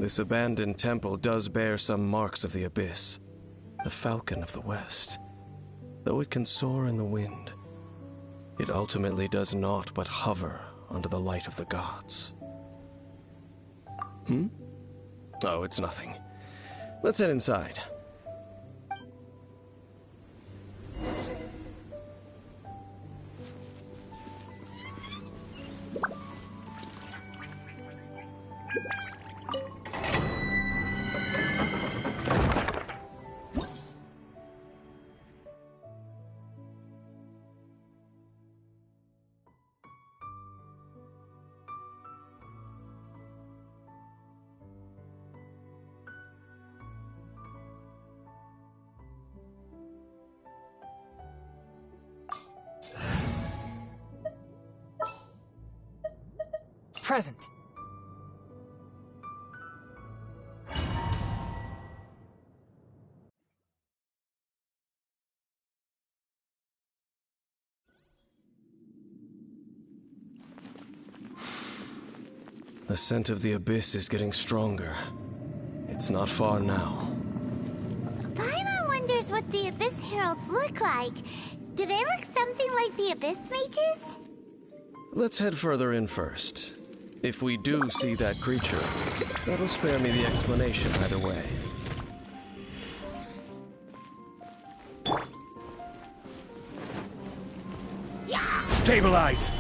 This abandoned temple does bear some marks of the abyss. The falcon of the west. Though it can soar in the wind, it ultimately does naught but hover under the light of the gods. Oh, it's nothing. Let's head inside. Present. The scent of the abyss is getting stronger. It's not far now. Paimon wonders what the Abyss Heralds look like. Do they look something like the Abyss Mages? Let's head further in first. If we do see that creature, that'll spare me the explanation either way. Stabilize!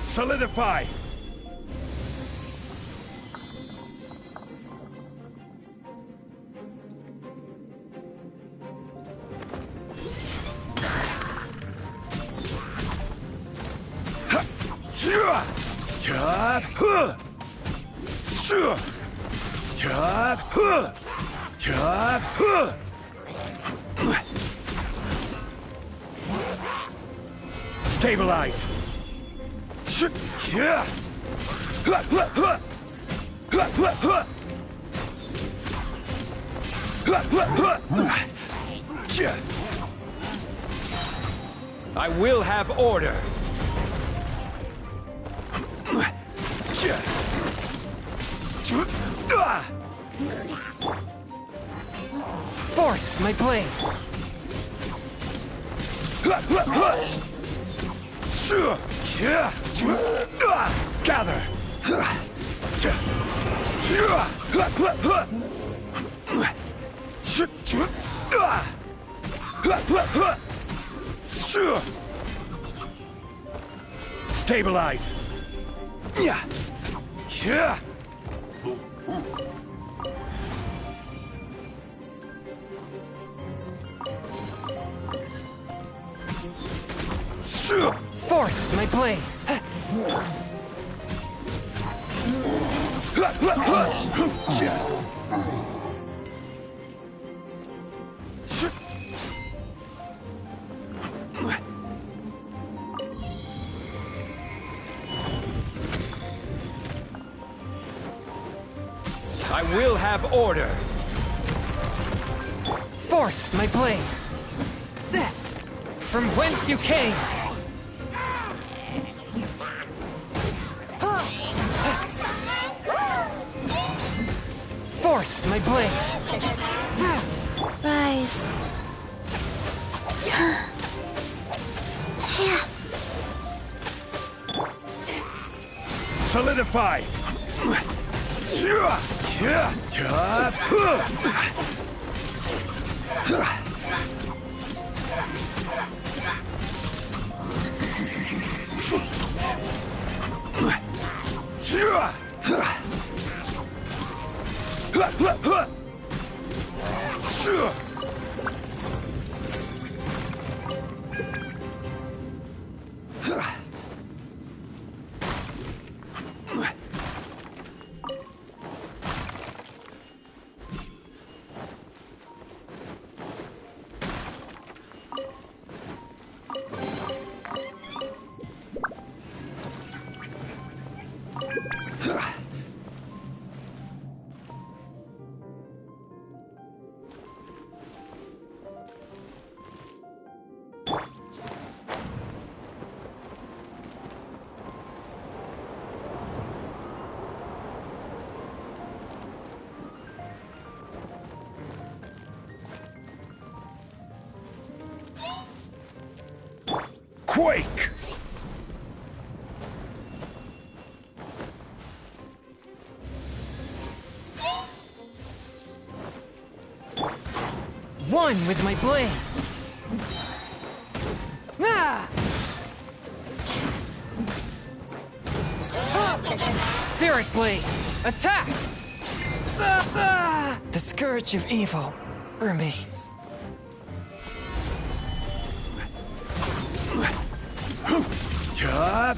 Solidify! Stabilize! I will have order! Forth, my blade! Gather! Stabilize! Forth, my blade! I will have order! Forth, my blade! From whence you came! Forth, my blade! Rise. Solidify! Quake! One with my blade. Ah! Spirit blade, attack! The scourge of evil remains. Job.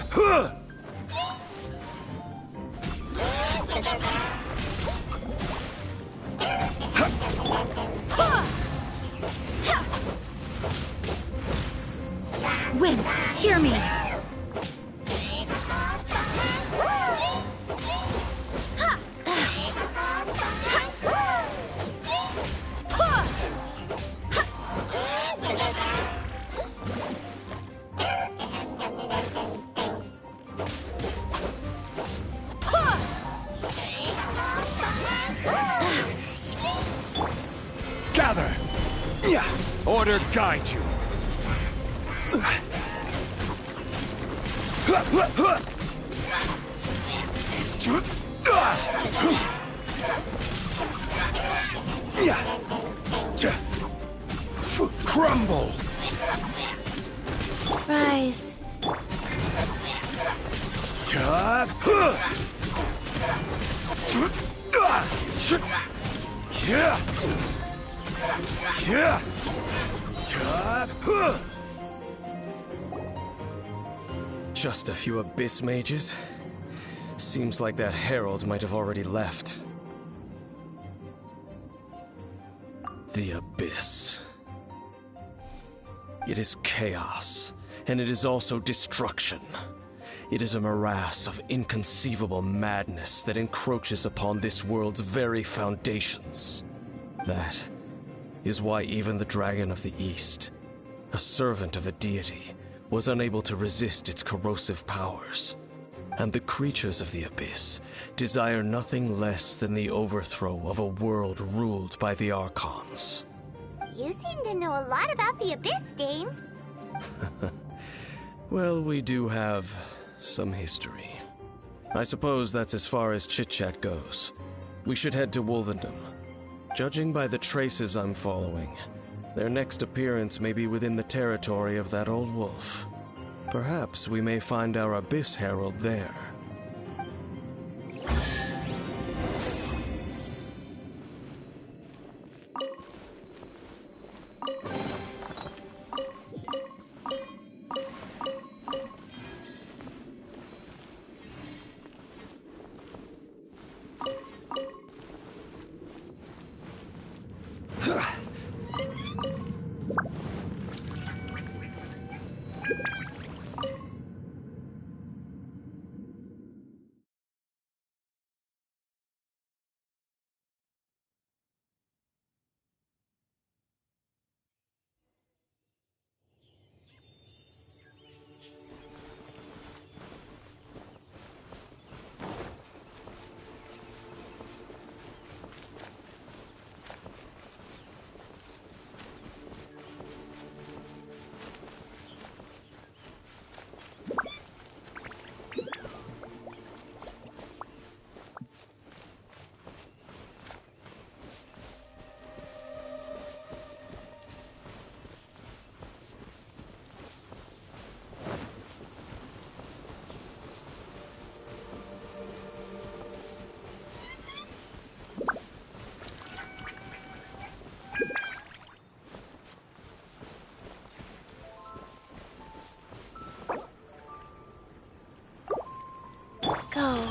Wind, hear me! Gather! Order guide you. Crumble! Rise. Just a few Abyss mages? Seems like that herald might have already left. The Abyss. It is chaos, and it is also destruction. It is a morass of inconceivable madness that encroaches upon this world's very foundations. That is why even the Dragon of the East, a servant of a deity, was unable to resist its corrosive powers. And the creatures of the Abyss desire nothing less than the overthrow of a world ruled by the Archons. You seem to know a lot about the Abyss, Dane. Well, we do have some history. I suppose that's as far as chit-chat goes. We should head to Wolvendom. Judging by the traces I'm following, their next appearance may be within the territory of that old wolf. Perhaps we may find our Abyss Herald there. Go.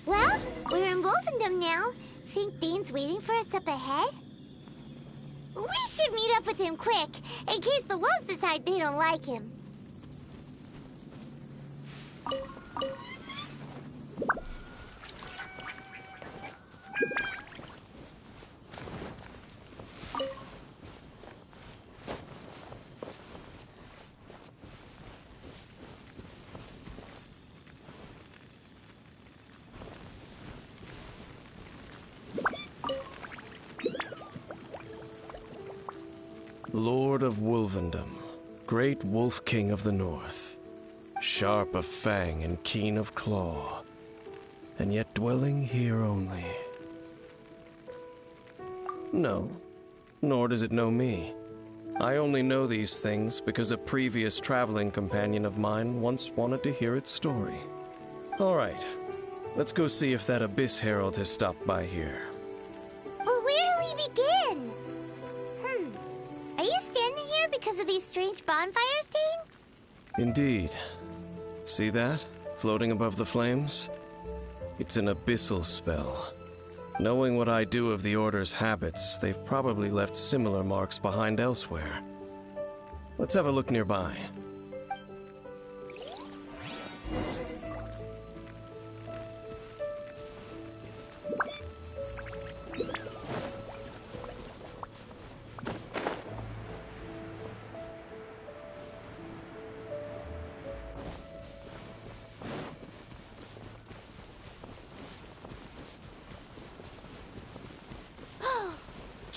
Well, we're in Wolfendom now. Think Dane's waiting for us up ahead? We should meet up with him quick, in case the wolves decide they don't like him. Lord of Wolvendom, great Wolf King of the North, sharp of fang and keen of claw, and yet dwelling here only. No, nor does it know me. I only know these things because a previous traveling companion of mine once wanted to hear its story. All right, let's go see if that Abyss Herald has stopped by here. Well, where do we begin? Are you standing here because of these strange bonfires, Dane? Indeed. See that? Floating above the flames? It's an abyssal spell. Knowing what I do of the Order's habits, they've probably left similar marks behind elsewhere. Let's have a look nearby.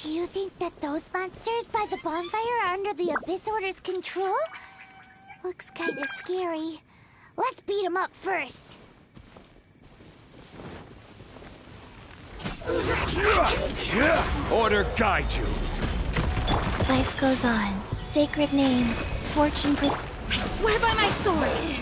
Do you think that those monsters by the bonfire are under the Abyss Order's control? Looks kinda scary. Let's beat them up first. Order guide you. Life goes on. Sacred name. Fortune I swear by my sword!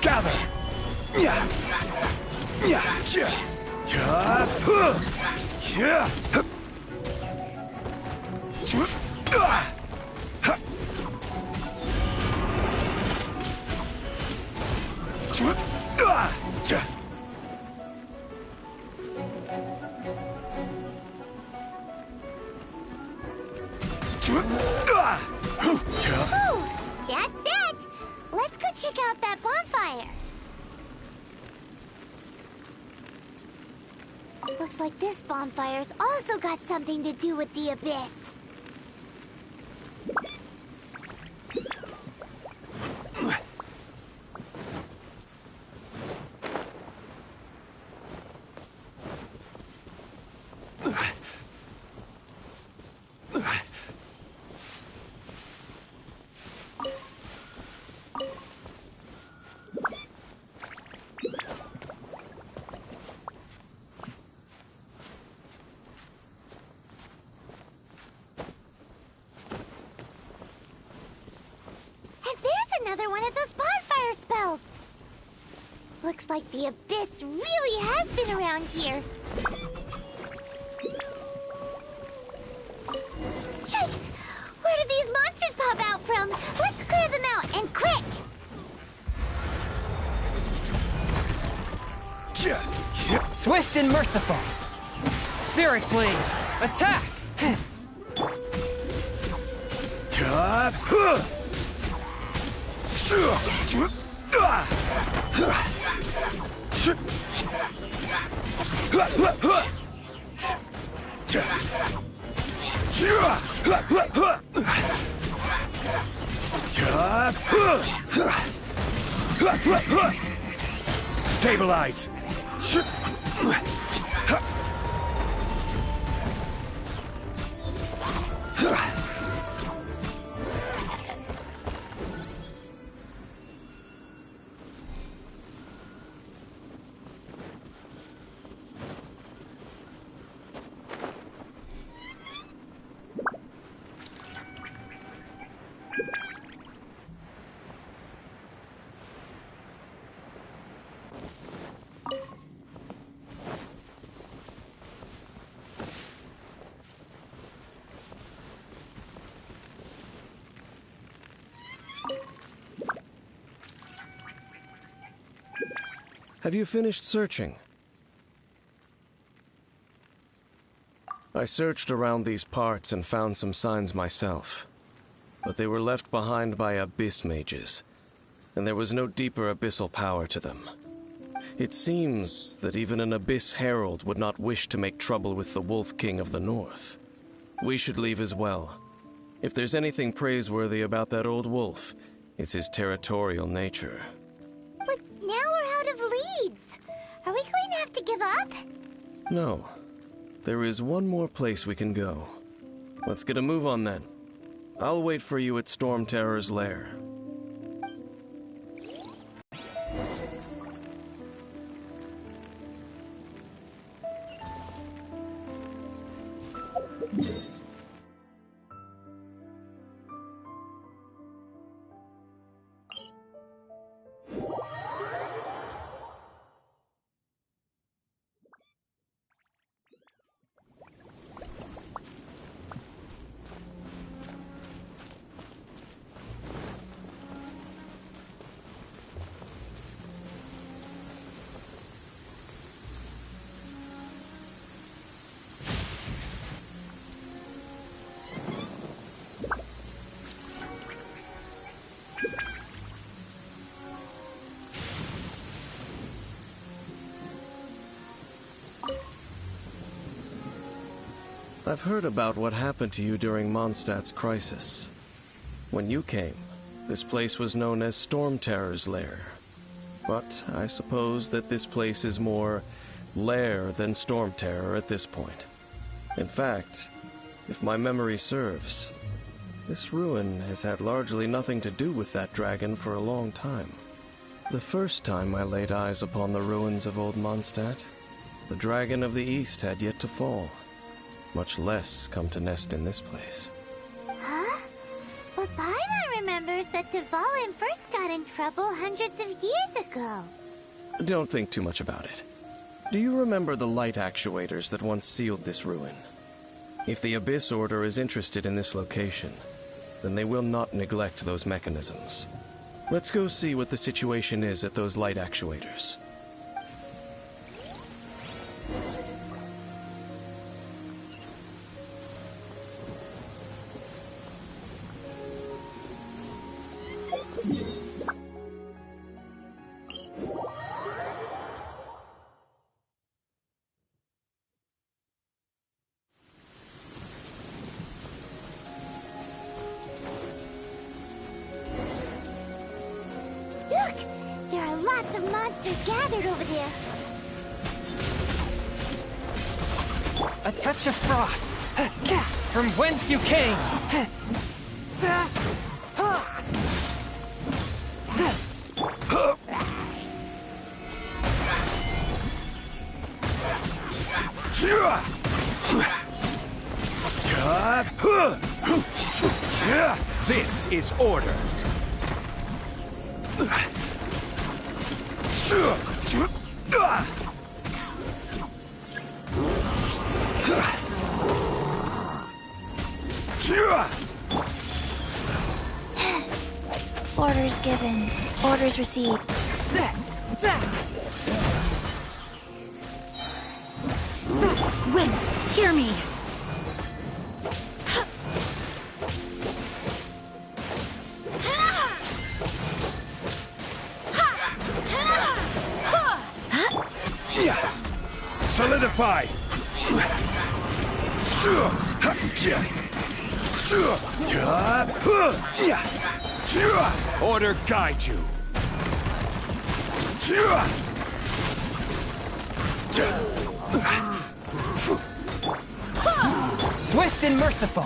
Gather. Whew, that's that. Let's go check out that bonfire. Looks like this bonfire's also got something to do with the Abyss. Another one of those bonfire spells. Looks like the Abyss really has been around here. Yikes! Where do these monsters pop out from? Let's clear them out, and quick! Swift and merciful. Spirit Blade, attack! Stabilize! Have you finished searching? I searched around these parts and found some signs myself, but they were left behind by abyss mages, and there was no deeper abyssal power to them. It seems that even an abyss herald would not wish to make trouble with the Wolf King of the North. We should leave as well. If there's anything praiseworthy about that old wolf, it's his territorial nature. But now we're out of leads. Are we going to have to give up? No. There is one more place we can go. Let's get a move on then. I'll wait for you at Storm Terror's lair. I've heard about what happened to you during Mondstadt's crisis. When you came, this place was known as Storm Terror's lair. But I suppose that this place is more lair than Storm Terror at this point. In fact, if my memory serves, this ruin has had largely nothing to do with that dragon for a long time. The first time I laid eyes upon the ruins of old Mondstadt, the dragon of the East had yet to fall, much less come to nest in this place. Huh? But Paimon remembers that Dvalin first got in trouble hundreds of years ago. Don't think too much about it. Do you remember the light actuators that once sealed this ruin? If the Abyss Order is interested in this location, then they will not neglect those mechanisms. Let's go see what the situation is at those light actuators. Look! There are lots of monsters gathered over there. A touch of frost! From whence you came! This is order. Orders given. Orders received. Wait! Hear me! Solidify! Order guide you. Swift and merciful.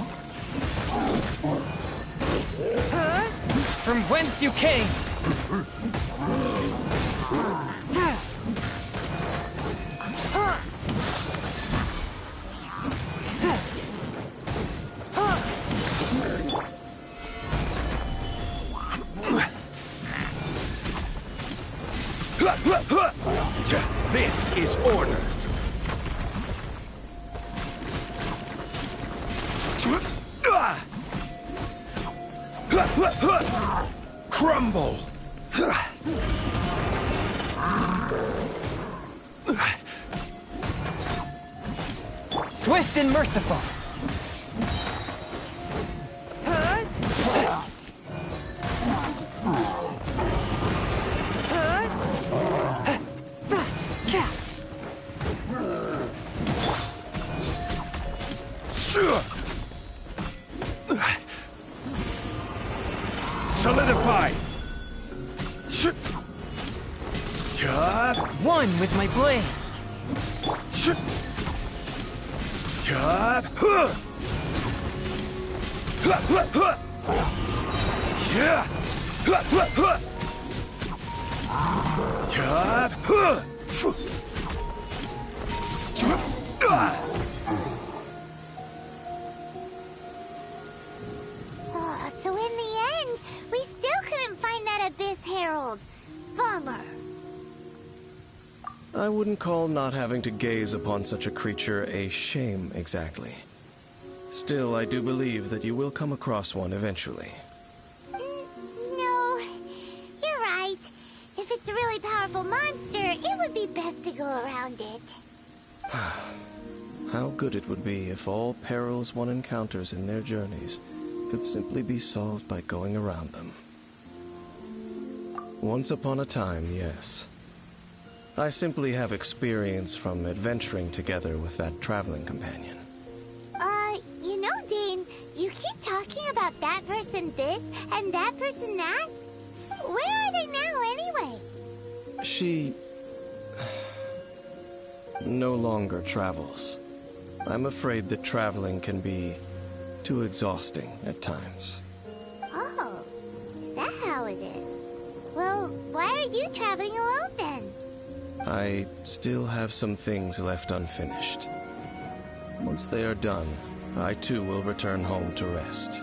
From whence you came. This is order. Crumble. Swift and merciful. Solidify. One with my blade. So in the end, we still couldn't find that Abyss Herald. Bummer. I wouldn't call not having to gaze upon such a creature a shame exactly. Still, I do believe that you will come across one eventually. No, you're right. If it's a really powerful monster, it would be best to go around it. How good it would be if all perils one encounters in their journeys could simply be solved by going around them. Once upon a time, yes. I simply have experience from adventuring together with that traveling companion. You know, Dane, you keep talking about that person this and that person that. Where are they now, anyway? She no longer travels. I'm afraid that traveling can be too exhausting at times. Oh, is that how it is? Well, why are you traveling alone then? I still have some things left unfinished. Once they are done, I too will return home to rest.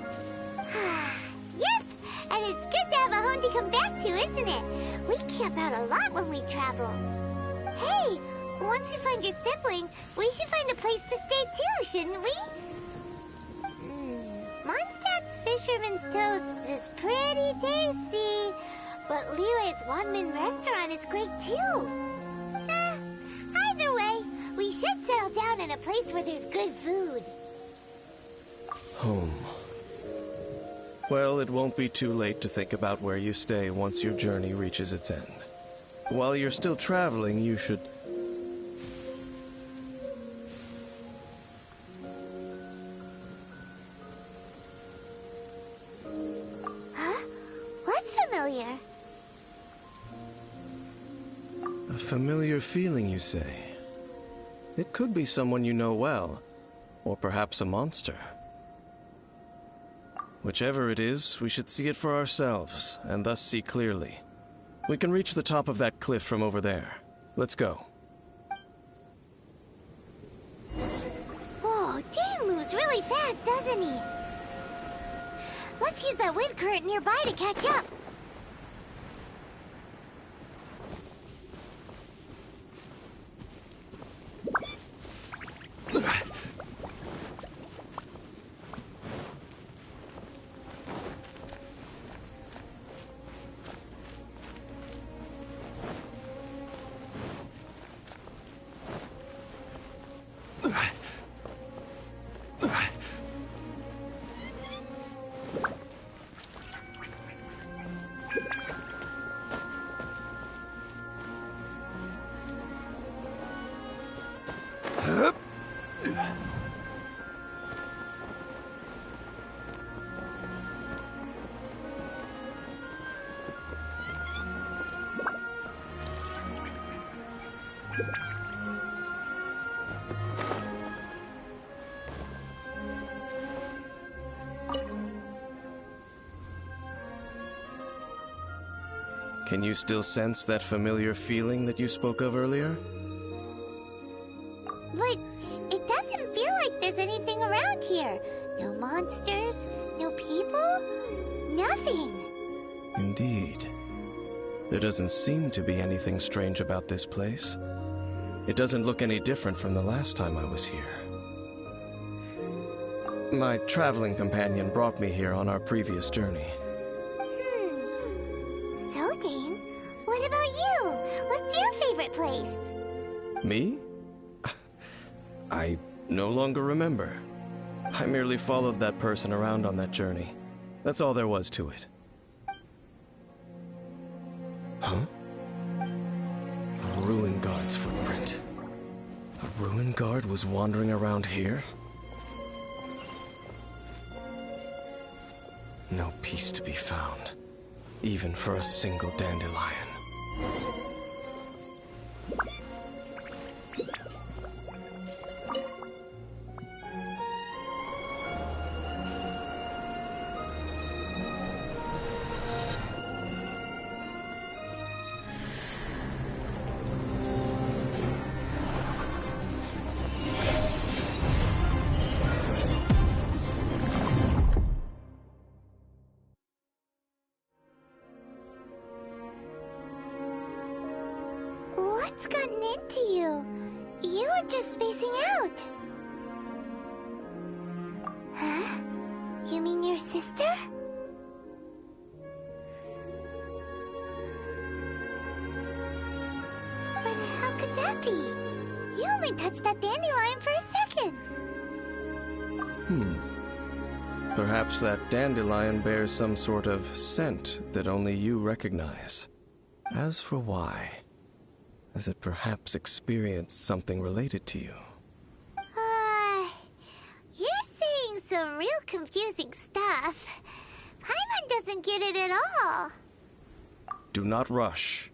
Yep, and it's good to have a home to come back to, isn't it? We camp out a lot when we travel. Hey, once you find your sibling, we should find a place to stay too, shouldn't we? Mondstadt's Fisherman's Toast is pretty tasty, but Liyue's one-man restaurant is great too. Either way, we should settle down in a place where there's good food. Home. Well, it won't be too late to think about where you stay once your journey reaches its end. While you're still traveling, you should... Huh? What's familiar? A familiar feeling, you say? It could be someone you know well, or perhaps a monster. Whichever it is, we should see it for ourselves, and thus see clearly. We can reach the top of that cliff from over there. Let's go. Whoa, Dane moves really fast, doesn't he? Let's use that wind current nearby to catch up. Can you still sense that familiar feeling that you spoke of earlier? But it doesn't feel like there's anything around here. No monsters, no people, nothing. Indeed. There doesn't seem to be anything strange about this place. It doesn't look any different from the last time I was here. My traveling companion brought me here on our previous journey. So, Dane, what about you? What's your favorite place? Me? I no longer remember. I merely followed that person around on that journey. That's all there was to it. Huh? A ruin guard's footprint. A ruin guard was wandering around here? No peace to be found, even for a single dandelion. What's gotten into you? You were just spacing out. Huh? You mean your sister? But how could that be? You only touched that dandelion for a second. Perhaps that dandelion bears some sort of scent that only you recognize. As for why, has it perhaps experienced something related to you? You're saying some real confusing stuff. Paimon doesn't get it at all. Do not rush.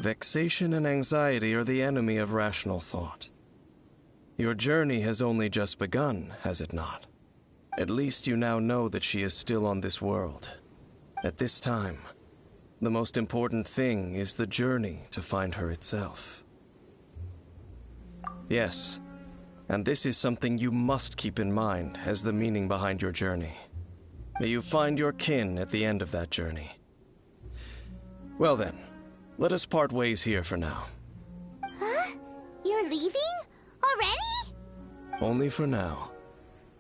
Vexation and anxiety are the enemy of rational thought. Your journey has only just begun, has it not? At least you now know that she is still on this world. At this time, the most important thing is the journey to find her itself. Yes, and this is something you must keep in mind as the meaning behind your journey. May you find your kin at the end of that journey. Well then, let us part ways here for now. Huh? You're leaving? Already? Only for now.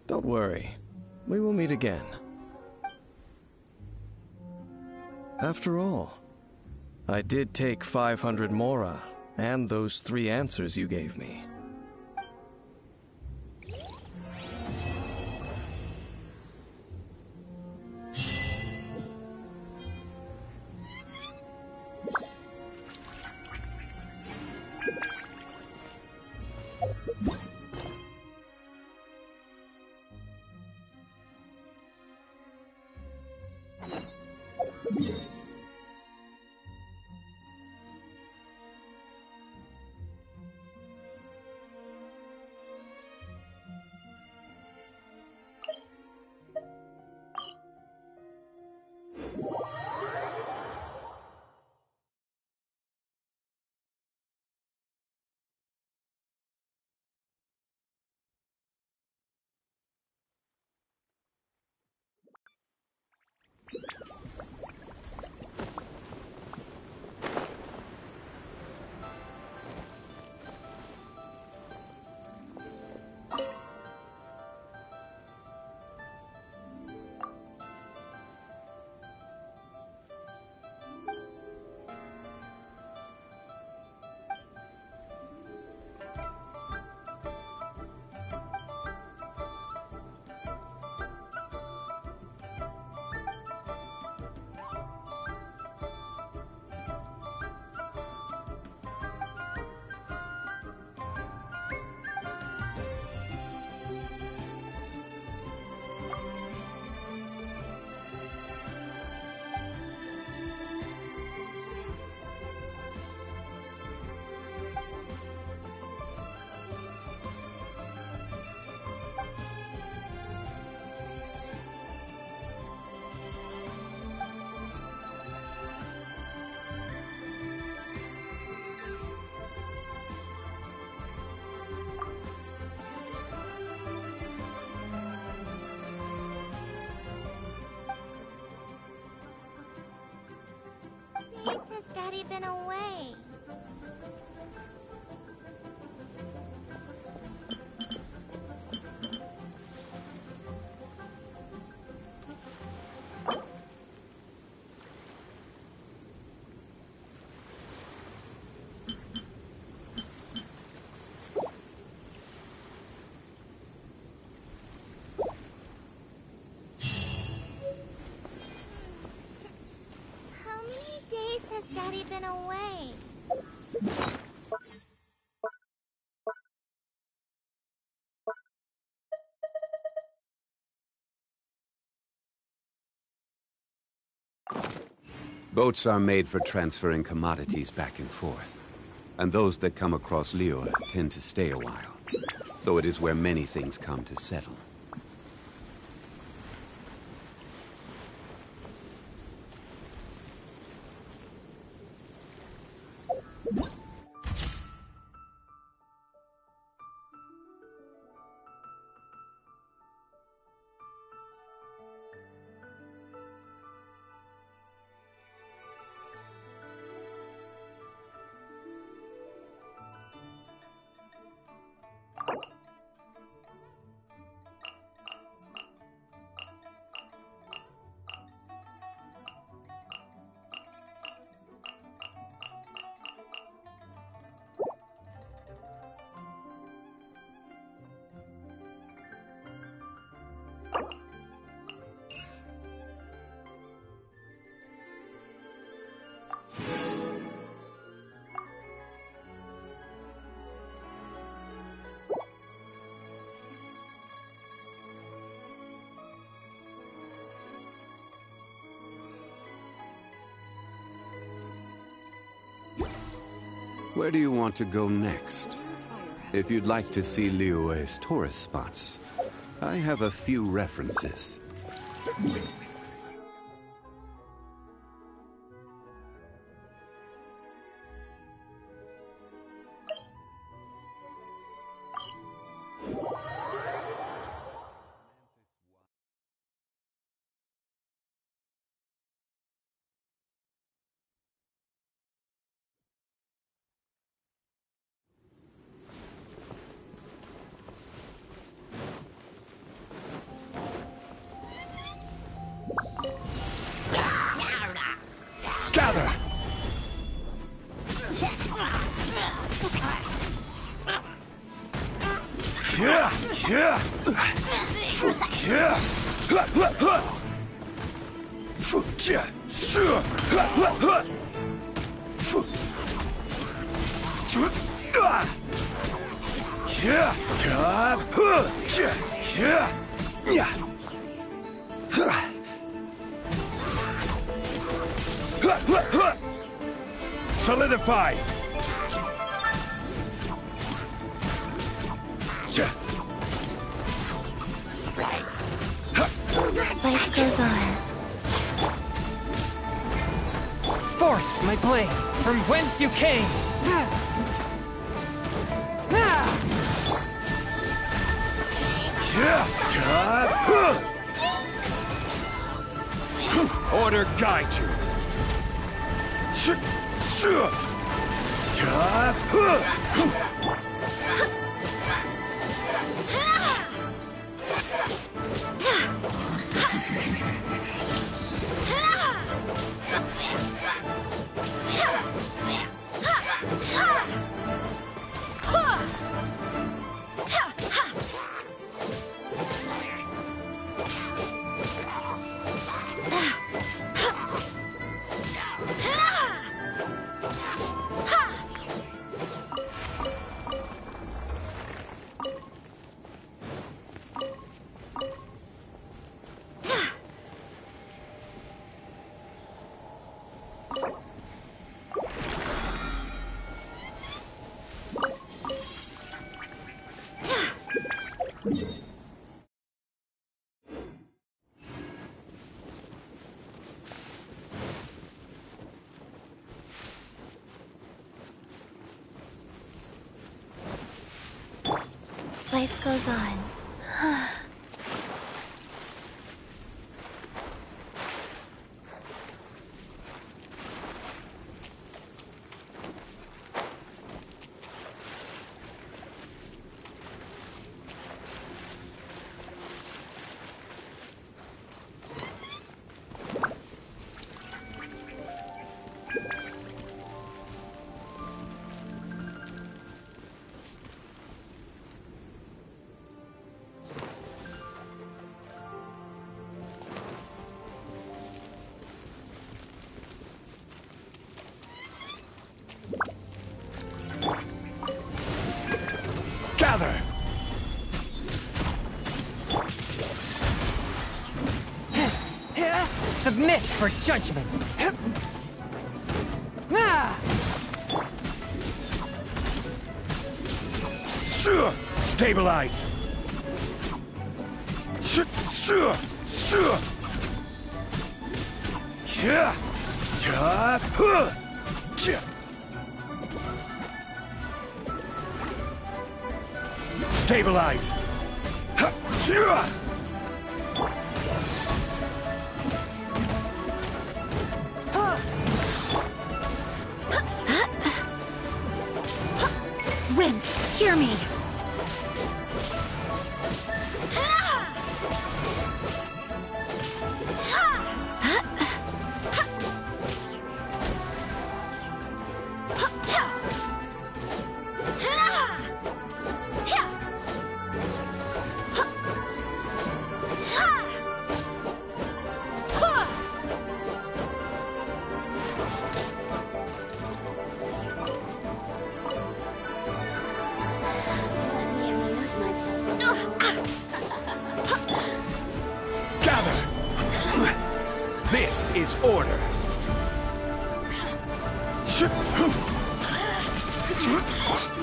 Don't worry, we will meet again. After all, I did take 500 mora and those 3 answers you gave me. days has Daddy been away? How many days has Daddy been away? Boats are made for transferring commodities back and forth. And those that come across Liyue tend to stay a while. So it is where many things come to settle. Where do you want to go next? If you'd like to see Liyue's tourist spots, I have a few references. Gather! Solidify! Life goes on. Forth, my blade, from whence you came! Order guide you! Life goes on. Submit for judgment. Ah! Stabilize! Stabilize! Wind, hear me! Let me amuse myself. Gather! This is order.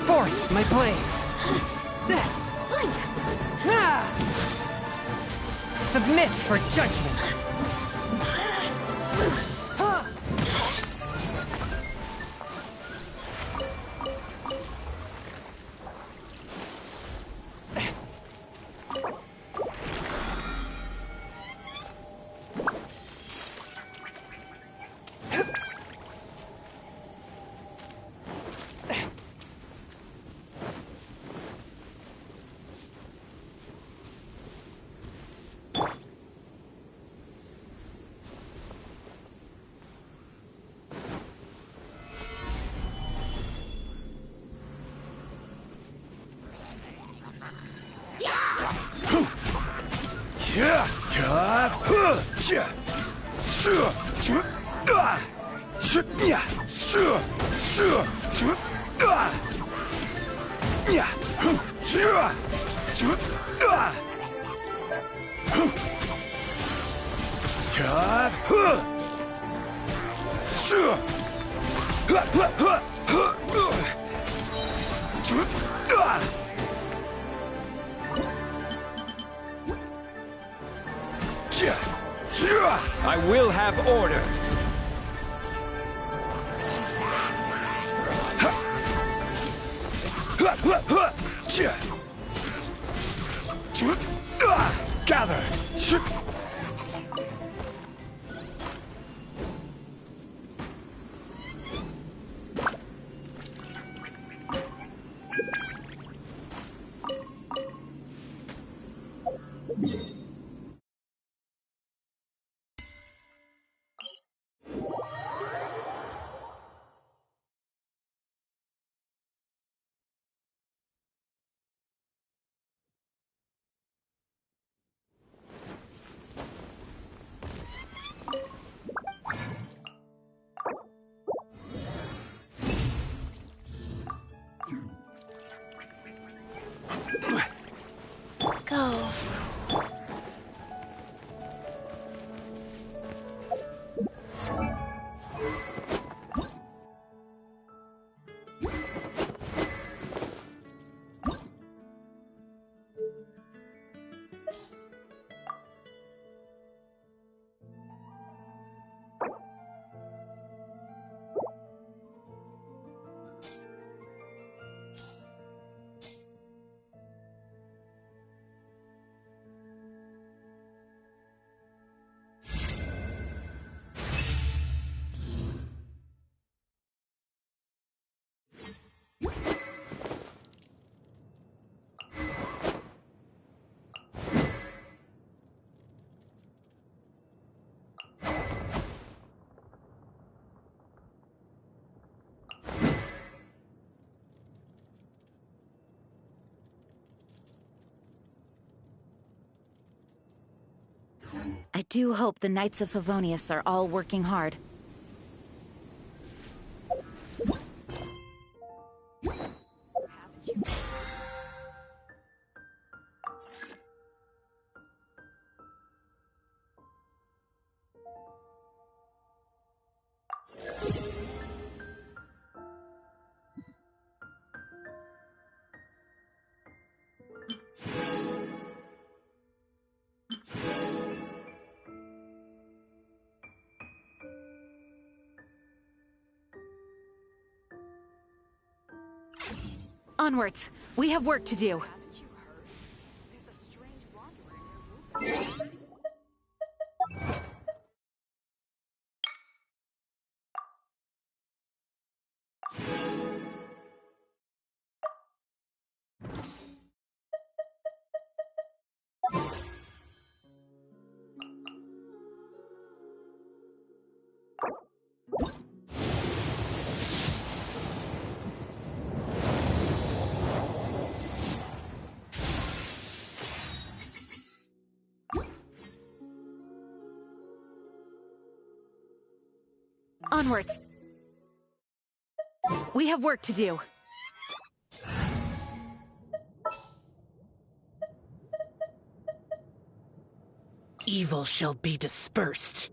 Forth, my blade. Ah! Submit for judgment. I will have order. Gather. Go. I do hope the Knights of Favonius are all working hard. Onwards! We have work to do. Onwards! We have work to do. Evil shall be dispersed.